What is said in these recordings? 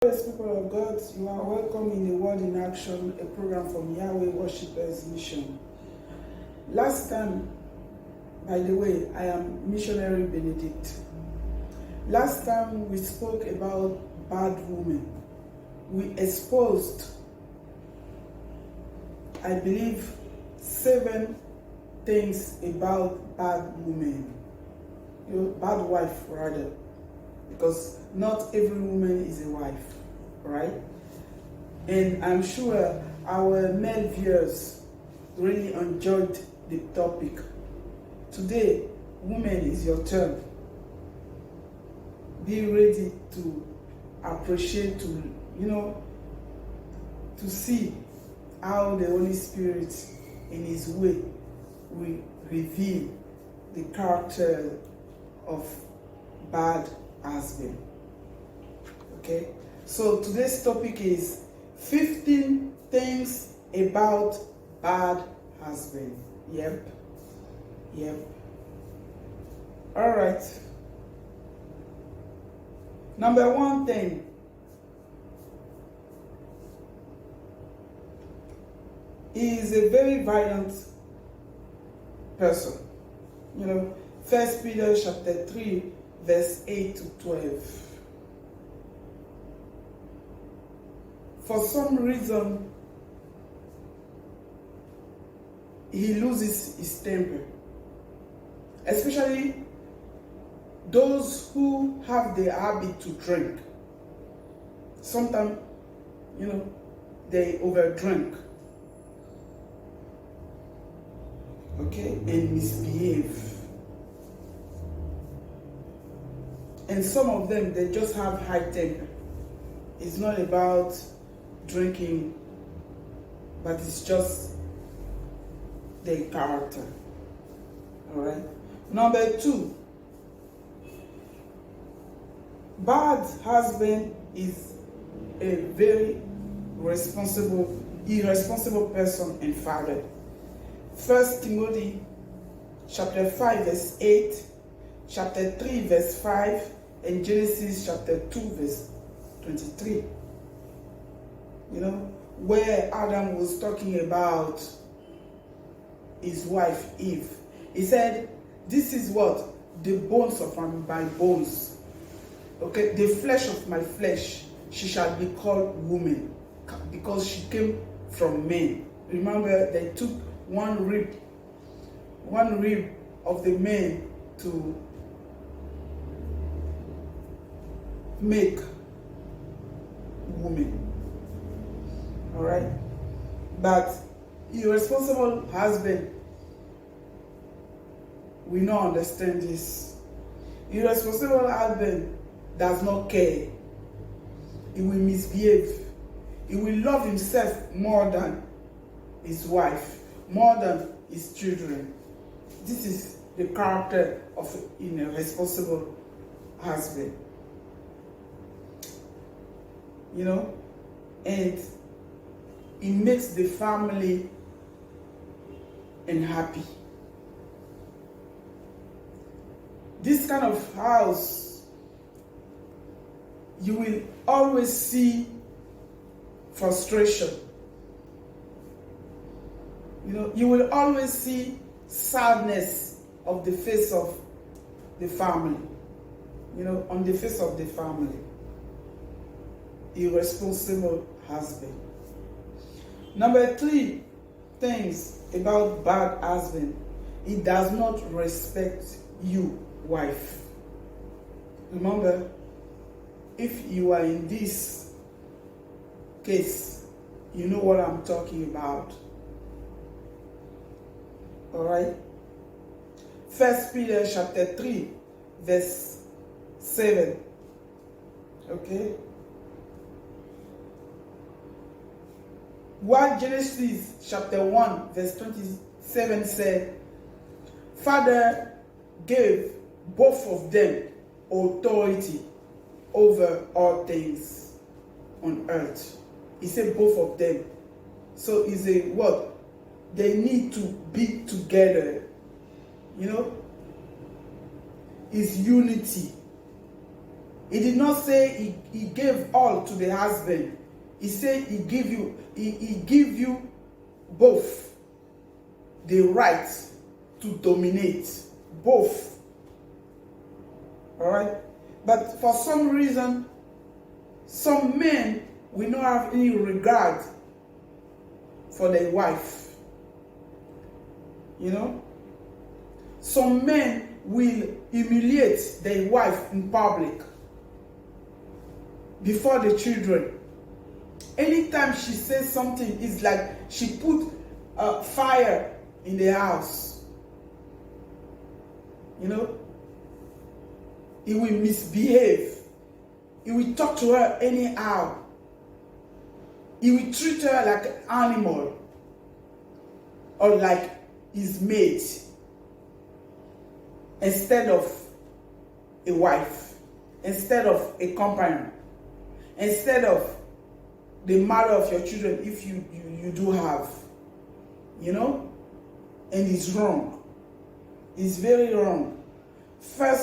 Yes, people of God, you are welcome in the Word in Action, a program from Yahweh Worshippers Mission. Last time, by the way, I am Missionary Benedict. Last time we spoke about bad women. We exposed, I believe, 7 things about bad women. Bad wife rather. Because not every woman is a wife, right? And I'm sure our male viewers really enjoyed the topic. Today, women, is your turn. Be ready to appreciate, to see how the Holy Spirit in His way will reveal the character of bad husband. Okay, so today's topic is 15 things about bad husband. Yep. All right. Number 1 thing. He is a very violent person. 1 Peter chapter 3 verse 8 to 12. For some reason, he loses his temper. Especially those who have the habit to drink. Sometimes, they overdrink. Okay? And misbehave. And some of them, they just have high temper. It's not about drinking, but it's just their character. All right? Number 2, bad husband is a very irresponsible person and father. 1 Timothy chapter 5 verse 8, chapter 3 verse 5, and Genesis chapter 2 verse 23. Where Adam was talking about his wife Eve. He said, this is what? The bones of my bones. Okay, the flesh of my flesh. She shall be called woman, because she came from men. Remember, they took one rib of the man to make woman. All right? But irresponsible husband, we don't understand this. Irresponsible husband does not care. He will misbehave. He will love himself more than his wife, more than his children. This is the character of a responsible husband. And it makes the family unhappy. This kind of house, you will always see frustration. You will always see sadness of the face of the family. On the face of the family. Irresponsible husband. Number 3 things about bad husband. He does not respect you, wife. Remember, if you are in this case, you know what I'm talking about. All right? 1 Peter chapter 3 verse 7. Okay? What Genesis chapter 1 verse 27 said, Father gave both of them authority over all things on earth. He said both of them. So it's a what? They need to be together. It's unity. He did not say he gave all to the husband. He said he give you both the right to dominate. Both. Alright? But for some reason, some men will not have any regard for their wife. You know? Some men will humiliate their wife in public before the children. Anytime she says something, it's like she put fire in the house. You know? He will misbehave. He will talk to her anyhow. He will treat her like an animal or like his mate instead of a wife, instead of a companion, instead of the mother of your children if you do have. You know? And it's wrong. It's very wrong. 1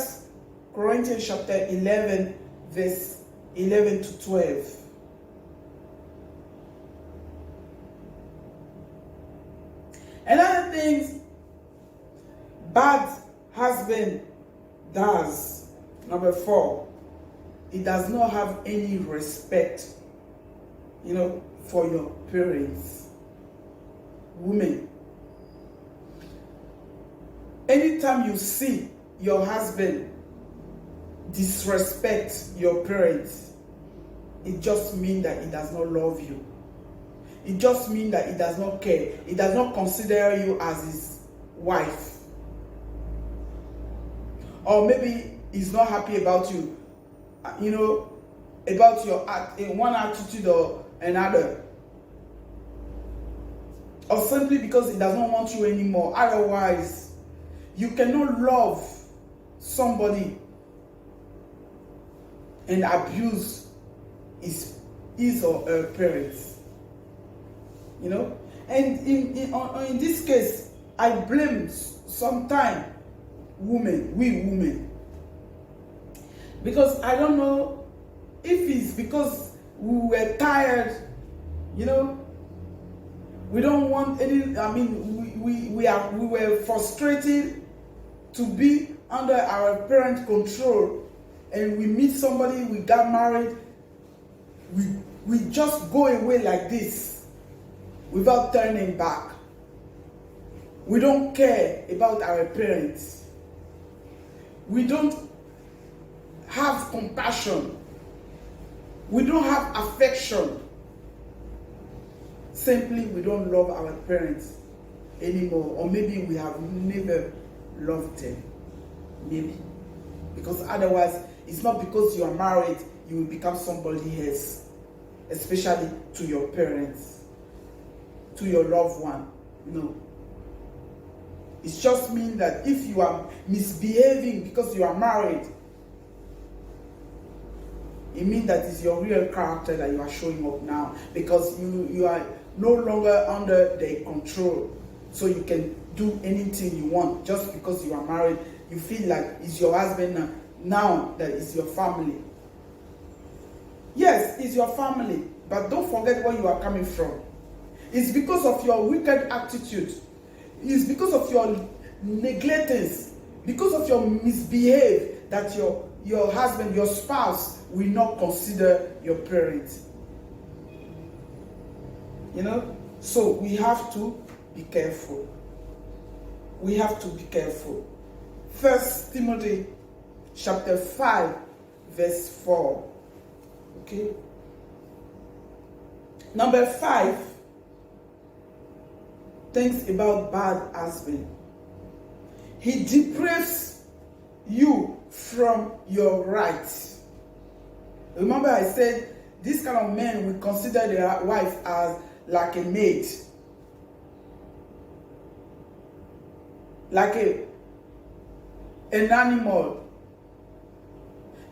Corinthians chapter 11, verse 11 to 12. Another thing bad husband does, number 4, he does not have any respect, you know, for your parents. Women, anytime you see your husband disrespect your parents, it just means that he does not love you. It just means that he does not care. He does not consider you as his wife. Or maybe he's not happy about you, you know, about your one attitude or another. Or simply because he does not want you anymore. Otherwise, you cannot love somebody and abuse his or her parents. You know? And in this case, I blame sometimes we women. Because I don't know if it's because we were tired, you know, we don't want any, I mean, we were frustrated to be under our parent control, and we meet somebody, we got married, we just go away like this without turning back. We don't care about our parents. We don't have compassion. We don't have affection. Simply, we don't love our parents anymore. Or maybe we have never loved them. Maybe. Because otherwise, it's not because you are married, you will become somebody else. Especially to your parents, to your loved one. No. It just means that if you are misbehaving because you are married, it means that it's your real character that you are showing up now, because you are no longer under their control. So you can do anything you want just because you are married. You feel like it's your husband now that it's your family. Yes, it's your family, but don't forget where you are coming from. It's because of your wicked attitude. It's because of your neglectance, because of your misbehave, that your husband, your spouse will not consider your parents. You know? So we have to be careful. We have to be careful. 1 Timothy chapter 5, verse 4. Okay? Number 5, things about bad husband. He deprives you from your rights. Remember I said this kind of man will consider their wife as like a maid, like an animal,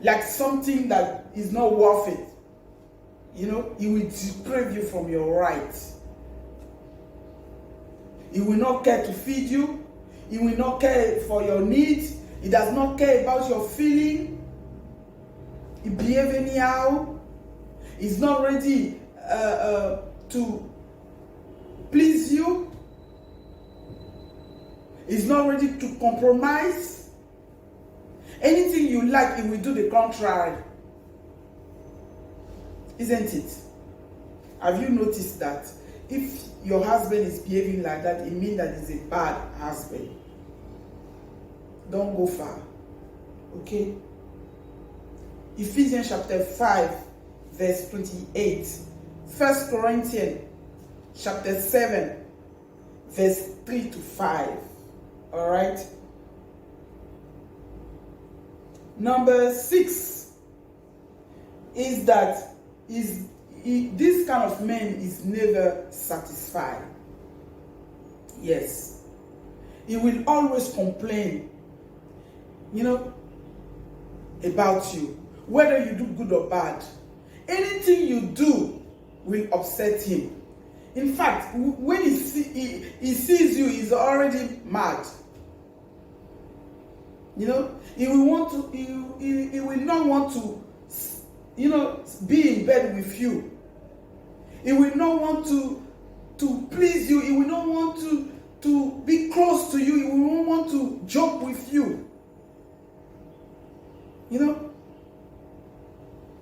like something that is not worth it. You know, he will deprive you from your rights. He will not care to feed you. He will not care for your needs. He does not care about your feeling. he behave anyhow. He's not ready to please you. He's not ready to compromise. Anything you like, he will do the contrary. Isn't it? Have you noticed that? If your husband is behaving like that, it means that he's a bad husband. Don't go far. Okay? Ephesians chapter 5, verse 28. 1 Corinthians chapter 7, verse 3 to 5. Alright? Number 6 is that this kind of man is never satisfied. Yes. He will always complain, about you. Whether you do good or bad. Anything you do will upset him. In fact, when he sees you, he's already mad. He will want to. He will not want to, be in bed with you. He will not want to please you. He will not want to be close to you. He will not want to joke with you.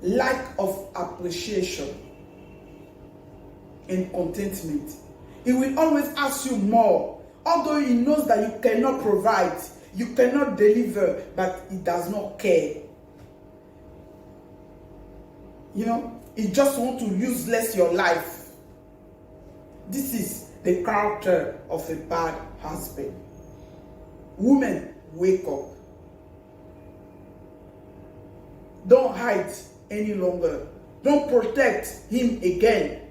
Lack of appreciation and contentment. He will always ask you more, although he knows that you cannot provide, you cannot deliver, but he does not care. He just wants to useless your life. This is the character of a bad husband. Women, wake up. Don't hide any longer. Don't protect him again.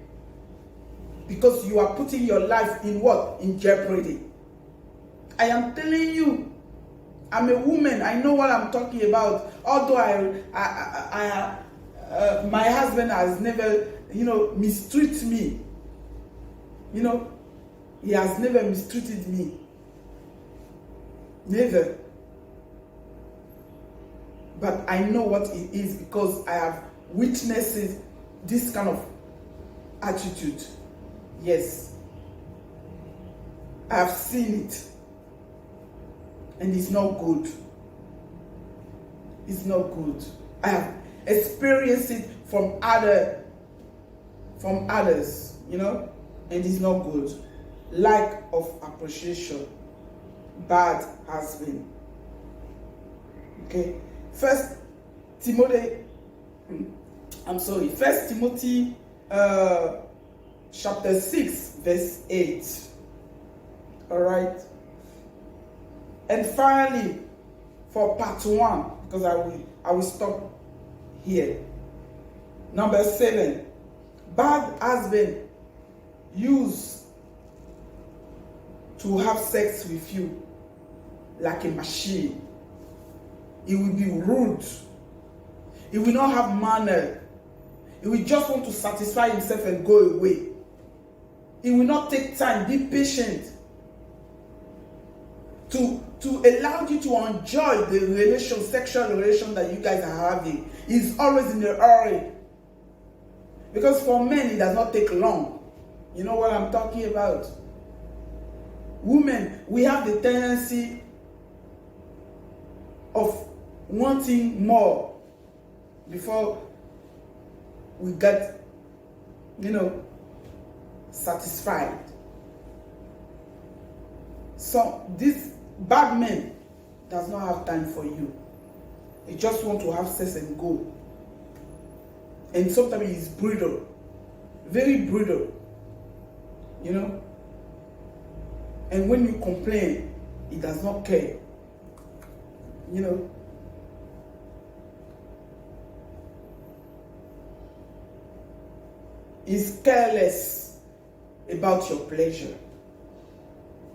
Because you are putting your life in what? In jeopardy. I am telling you, I'm a woman. I know what I'm talking about. Although my husband has never, mistreated me. He has never mistreated me. Never. But I know what it is because I have witnessed this kind of attitude. Yes. I have seen it. And it's not good. It's not good. I have experienced it from others, and it's not good. Lack of appreciation. Bad husband. Okay. First Timothy chapter 6, verse 8. Alright. And finally, for part 1, because I will stop here. Number 7. Bad husband used to have sex with you like a machine. He will be rude. He will not have manner. He will just want to satisfy himself and go away. He will not take time, be patient to allow you to enjoy the sexual relation that you guys are having. He's always in a hurry. Because for men, it does not take long. You know what I'm talking about? Women, we have the tendency of wanting more before we get, satisfied. So this bad man does not have time for you. He just wants to have sex and go. And sometimes he's brutal. Very brutal. And when you complain, he does not care. He's careless about your pleasure.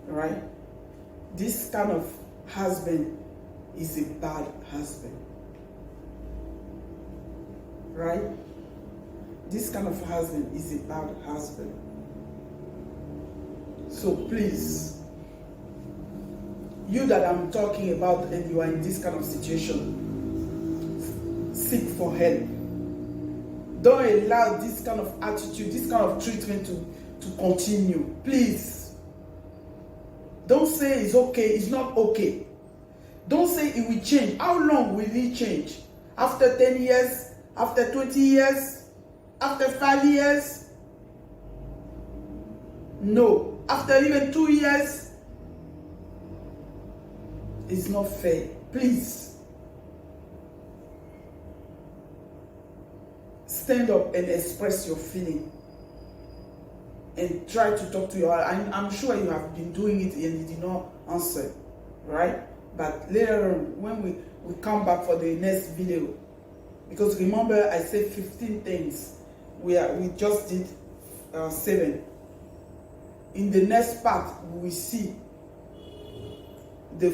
Right? This kind of husband is a bad husband. Right? This kind of husband is a bad husband. So please, you that I'm talking about and you are in this kind of situation, seek for help. Don't allow this kind of attitude, this kind of treatment to continue. Please. Don't say it's okay, it's not okay. Don't say it will change. How long will it change? After 10 years? After 20 years? After 5 years? No. After even 2 years? It's not fair. Please. Stand up and express your feeling. And try to talk to your husband. I'm sure you have been doing it and you did not answer. Right? But later on, when we come back for the next video, because remember I said 15 things, we just did 7. In the next part, we will see the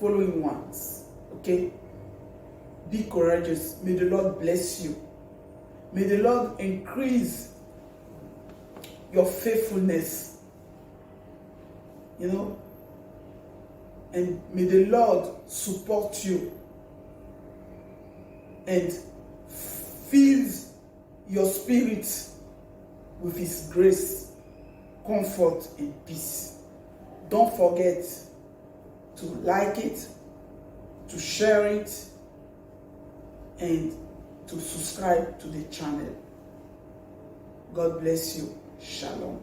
following ones. Okay? Be courageous. May the Lord bless you. May the Lord increase your faithfulness. You know? And may the Lord support you and fill your spirit with His grace, comfort, and peace. Don't forget to like it, to share it, and to subscribe to the channel. God bless you. Shalom.